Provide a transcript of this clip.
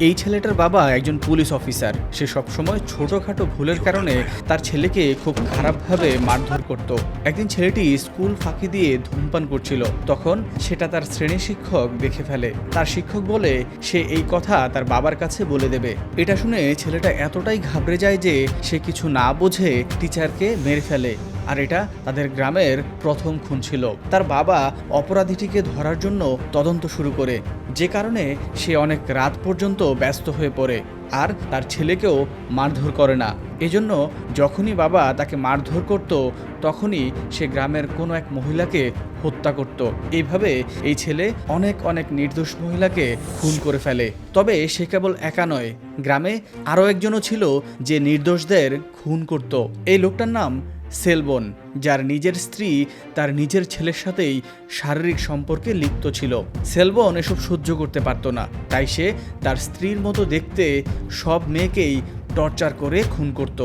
এই ছেলেটার বাবা একজন পুলিশ অফিসার। সে সবসময় ছোটখাটো ভুলের কারণে তার ছেলেকে খুব খারাপভাবে মারধর করত। একদিন ছেলেটি স্কুল ফাঁকি দিয়ে ধূমপান করছিল, তখন সেটা তার শ্রেণী শিক্ষক দেখে ফেলে। তার শিক্ষক বলে সে এই কথা তার বাবার কাছে বলে দেবে। এটা শুনে ছেলেটা এতটাই ঘাবড়ে যায় যে সে কিছু না বুঝে টিচারকে মেরে ফেলে। আর এটা তাদের গ্রামের প্রথম খুন ছিল। তার বাবা অপরাধীটিকে ধরার জন্য তদন্ত শুরু করে, যে কারণে সে অনেক রাত পর্যন্ত ব্যস্ত হয়ে পড়ে আর তার ছেলেকেও মারধর করে না। এজন্য যখনই বাবা তাকে মারধর করত তখনই সে গ্রামের কোনো এক মহিলাকে হত্যা করত। এইভাবে এই ছেলে অনেক অনেক নির্দোষ মহিলাকে খুন করে ফেলে। তবে সে কেবল একা নয়, গ্রামে আরও একজনও ছিল যে নির্দোষদের খুন করত। এই লোকটার নাম সেলবন, যার নিজের স্ত্রী তার নিজের ছেলের সাথেই শারীরিক সম্পর্কে লিপ্ত ছিল। সেলবন এসব সহ্য করতে পারত না, তাই সে তার স্ত্রীর মতো দেখতে সব মেয়েকেই টর্চার করে খুন করত।